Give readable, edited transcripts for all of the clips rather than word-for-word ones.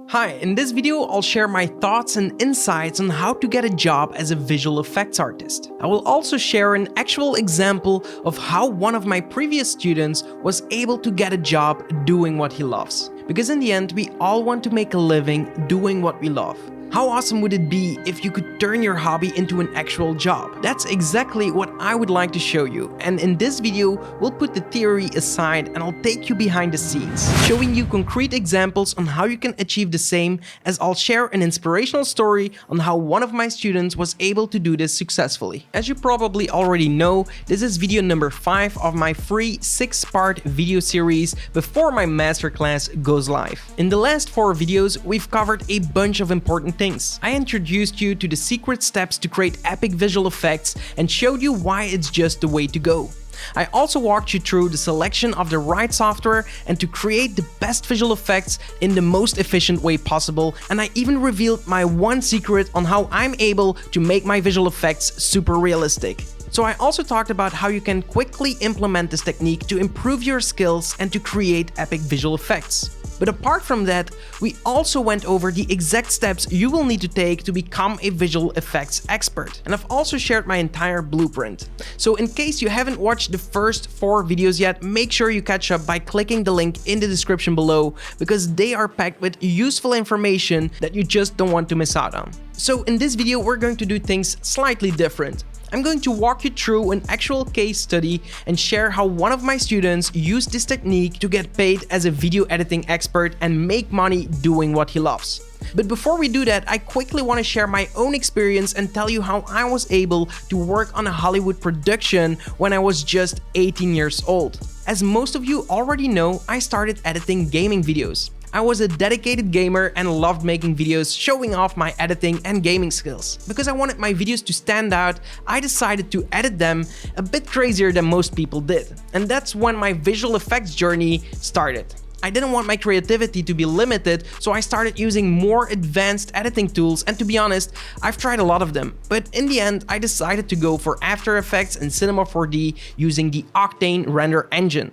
Hi, in this video I'll share my thoughts and insights on how to get a job as a visual effects artist. I will also share an actual example of how one of my previous students was able to get a job doing what he loves. Because in the end, we all want to make a living doing what we love. How awesome would it be if you could turn your hobby into an actual job? That's exactly what I would like to show you, and in this video we'll put the theory aside and I'll take you behind the scenes, showing you concrete examples on how you can achieve the same, as I'll share an inspirational story on how one of my students was able to do this successfully. As you probably already know, this is video number 5 of my free 6-part video series before my masterclass goes live. In the last 4 videos, we've covered a bunch of important things. I introduced you to the secret steps to create epic visual effects and showed you why it's just the way to go. I also walked you through the selection of the right software and to create the best visual effects in the most efficient way possible, and I even revealed my one secret on how I'm able to make my visual effects super realistic. So I also talked about how you can quickly implement this technique to improve your skills and to create epic visual effects. But apart from that, we also went over the exact steps you will need to take to become a visual effects expert. And I've also shared my entire blueprint. So in case you haven't watched the first 4 videos yet, make sure you catch up by clicking the link in the description below, because they are packed with useful information that you just don't want to miss out on. So in this video, we're going to do things slightly different. I'm going to walk you through an actual case study and share how one of my students used this technique to get paid as a video editing expert and make money doing what he loves. But before we do that, I quickly want to share my own experience and tell you how I was able to work on a Hollywood production when I was just 18 years old. As most of you already know, I started editing gaming videos. I was a dedicated gamer and loved making videos showing off my editing and gaming skills. Because I wanted my videos to stand out, I decided to edit them a bit crazier than most people did. And that's when my visual effects journey started. I didn't want my creativity to be limited, so I started using more advanced editing tools, and to be honest, I've tried a lot of them. But in the end, I decided to go for After Effects and Cinema 4D using the Octane render engine.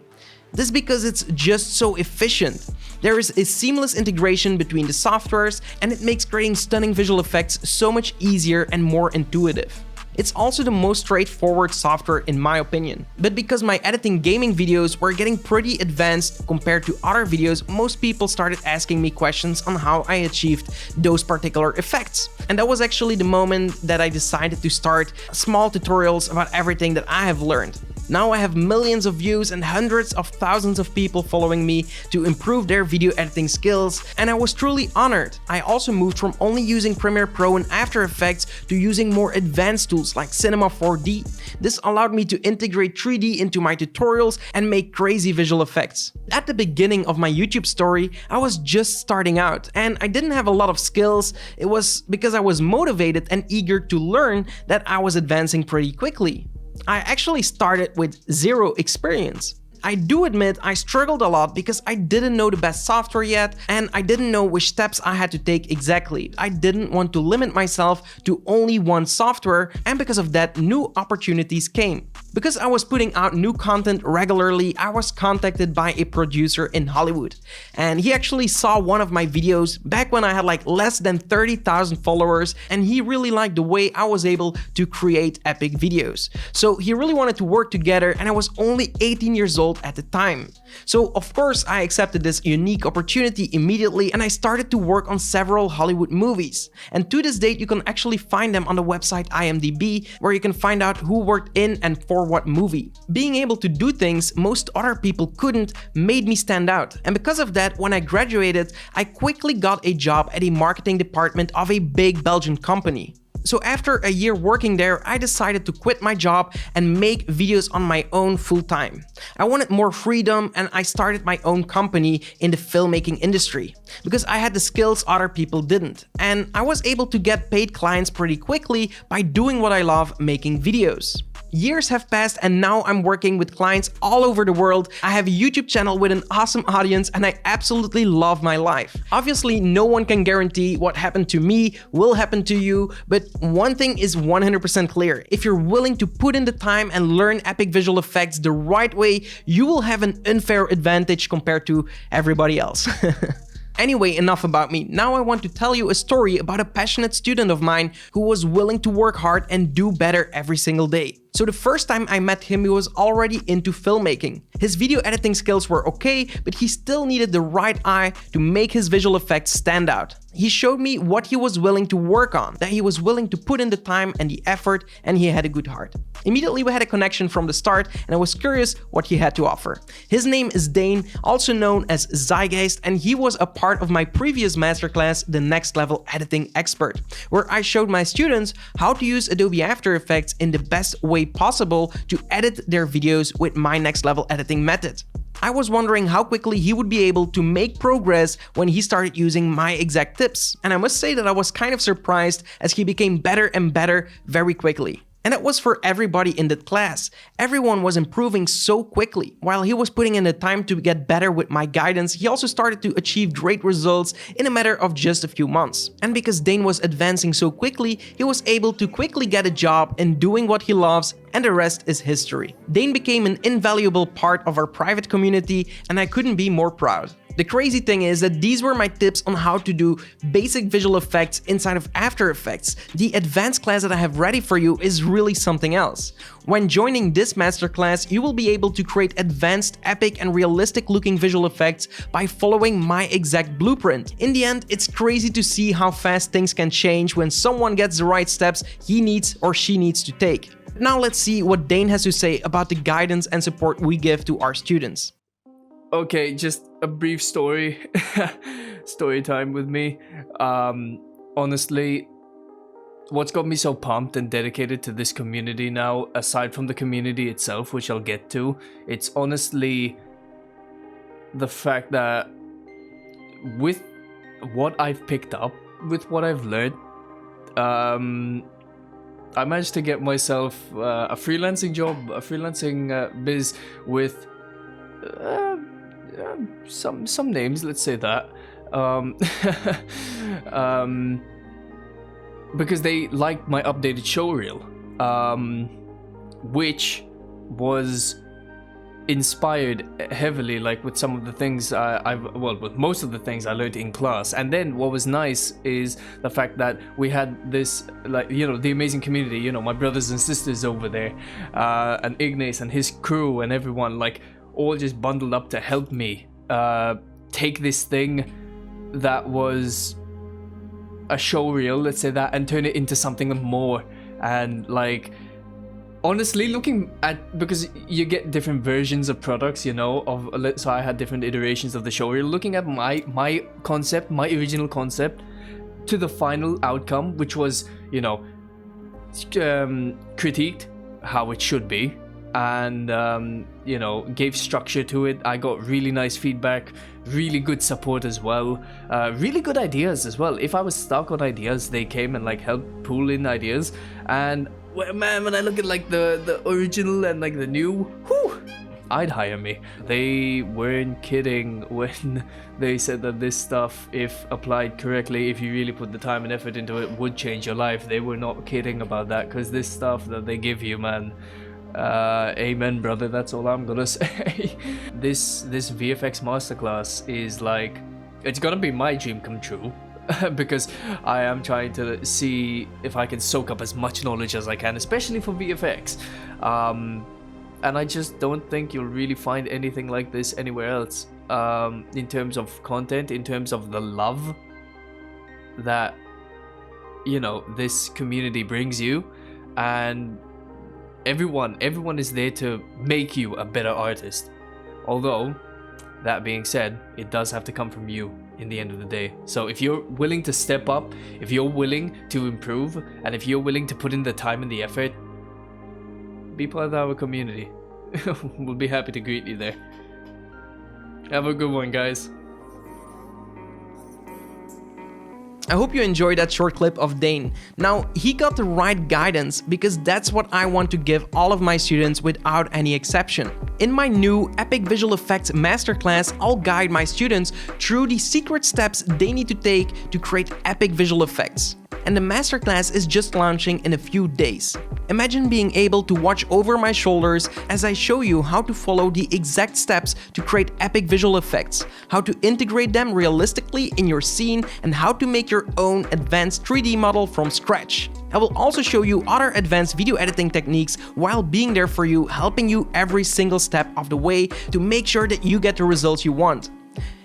This is because it's just so efficient. There is a seamless integration between the softwares, and it makes creating stunning visual effects so much easier and more intuitive. It's also the most straightforward software in my opinion. But because my editing gaming videos were getting pretty advanced compared to other videos, most people started asking me questions on how I achieved those particular effects. And that was actually the moment that I decided to start small tutorials about everything that I have learned. Now I have millions of views and hundreds of thousands of people following me to improve their video editing skills, and I was truly honored. I also moved from only using Premiere Pro and After Effects to using more advanced tools like Cinema 4D. This allowed me to integrate 3D into my tutorials and make crazy visual effects. At the beginning of my YouTube story, I was just starting out and I didn't have a lot of skills. It was because I was motivated and eager to learn that I was advancing pretty quickly. I actually started with 0 experience. I do admit I struggled a lot because I didn't know the best software yet, and I didn't know which steps I had to take exactly. I didn't want to limit myself to only one software, and because of that, new opportunities came. Because I was putting out new content regularly, I was contacted by a producer in Hollywood. And he actually saw one of my videos back when I had like less than 30,000 followers, and he really liked the way I was able to create epic videos. So he really wanted to work together, and I was only 18 years old at the time. So of course I accepted this unique opportunity immediately, and I started to work on several Hollywood movies. And to this date, you can actually find them on the website IMDb, where you can find out who worked in and for what movie. Being able to do things most other people couldn't made me stand out. And because of that, when I graduated, I quickly got a job at a marketing department of a big Belgian company. So after a year working there, I decided to quit my job and make videos on my own full-time. I wanted more freedom, and I started my own company in the filmmaking industry because I had the skills other people didn't. And I was able to get paid clients pretty quickly by doing what I love, making videos. Years have passed and now I'm working with clients all over the world. I have a YouTube channel with an awesome audience and I absolutely love my life. Obviously, no one can guarantee what happened to me will happen to you, but one thing is 100% clear. If you're willing to put in the time and learn epic visual effects the right way, you will have an unfair advantage compared to everybody else. Anyway, enough about me. Now I want to tell you a story about a passionate student of mine who was willing to work hard and do better every single day. So the first time I met him, he was already into filmmaking. His video editing skills were okay, but he still needed the right eye to make his visual effects stand out. He showed me what he was willing to work on, that he was willing to put in the time and the effort, and he had a good heart. Immediately we had a connection from the start, and I was curious what he had to offer. His name is Dane, also known as Zeitgeist, and he was a part of my previous masterclass, The Next Level Editing Expert, where I showed my students how to use Adobe After Effects in the best way possible to edit their videos with my next level editing method. I was wondering how quickly he would be able to make progress when he started using my exact tips, and I must say that I was kind of surprised as he became better and better very quickly. And that was for everybody in that class. Everyone was improving so quickly. While he was putting in the time to get better with my guidance, he also started to achieve great results in a matter of just a few months. And because Dane was advancing so quickly, he was able to quickly get a job in doing what he loves, and the rest is history. Dane became an invaluable part of our private community, and I couldn't be more proud. The crazy thing is that these were my tips on how to do basic visual effects inside of After Effects. The advanced class that I have ready for you is really something else. When joining this masterclass, you will be able to create advanced, epic and realistic looking visual effects by following my exact blueprint. In the end, it's crazy to see how fast things can change when someone gets the right steps he needs or she needs to take. Now let's see what Dane has to say about the guidance and support we give to our students. Okay, just a brief story. Story time with me. Honestly, what's got me so pumped and dedicated to this community now, aside from the community itself, which I'll get to, it's honestly the fact that with what I've picked up, with what I've learned, I managed to get myself a freelancing job, a freelancing biz with some names, let's say that, because they liked my updated showreel, which was inspired heavily, like with some of the things with most of the things I learned in class. And then what was nice is the fact that we had this, like, you know, the amazing community, you know, my brothers and sisters over there, and Ignace and his crew and everyone, like, all just bundled up to help me take this thing that was a showreel, let's say that, and turn it into something more. And like, honestly, looking at, because you get different versions of products, you know, so I had different iterations of the showreel. Looking at my concept, my original concept, to the final outcome, which was, you know, critiqued how it should be, and you know, gave structure to it. I got really nice feedback, really good support as well, really good ideas as well. If I was stuck on ideas, they came and like helped pull in ideas. And well, man, when I look at like the original and like the new, whew, I'd hire me. They weren't kidding when they said that this stuff, if applied correctly, if you really put the time and effort into it, would change your life. They were not kidding about that, because this stuff that they give you, man, amen, brother, that's all I'm gonna say. This VFX Masterclass is like, it's gonna be my dream come true. Because I am trying to see if I can soak up as much knowledge as I can, especially for VFX. And I just don't think you'll really find anything like this anywhere else. In terms of content, in terms of the love that, you know, this community brings you, and everyone is there to make you a better artist. Although, that being said, it does have to come from you in the end of the day. So if you're willing to step up, if you're willing to improve, and if you're willing to put in the time and the effort, be part of our community. We'll be happy to greet you there. Have a good one, guys. I hope you enjoyed that short clip of Dane. Now, he got the right guidance, because that's what I want to give all of my students without any exception. In my new Epic Visual Effects Masterclass, I'll guide my students through the secret steps they need to take to create epic visual effects. And the masterclass is just launching in a few days. Imagine being able to watch over my shoulders as I show you how to follow the exact steps to create epic visual effects, how to integrate them realistically in your scene, and how to make your own advanced 3D model from scratch. I will also show you other advanced video editing techniques while being there for you, helping you every single step of the way to make sure that you get the results you want.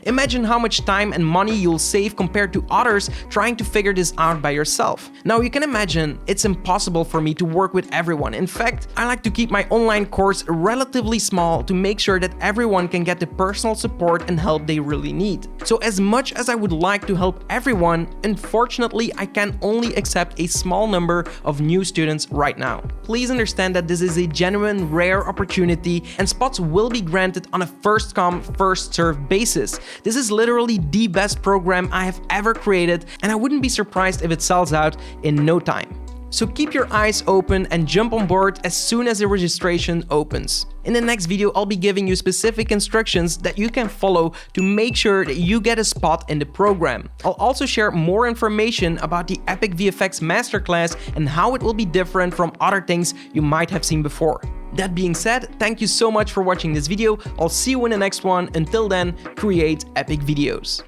Imagine how much time and money you'll save compared to others trying to figure this out by yourself. Now you can imagine it's impossible for me to work with everyone. In fact, I like to keep my online course relatively small to make sure that everyone can get the personal support and help they really need. So as much as I would like to help everyone, unfortunately I can only accept a small number of new students right now. Please understand that this is a genuine rare opportunity and spots will be granted on a first come, first served basis. This is literally the best program I have ever created, and I wouldn't be surprised if it sells out in no time. So keep your eyes open and jump on board as soon as the registration opens. In the next video, I'll be giving you specific instructions that you can follow to make sure that you get a spot in the program. I'll also share more information about the Epic VFX Masterclass and how it will be different from other things you might have seen before. That being said, thank you so much for watching this video. I'll see you in the next one. Until then, create epic videos.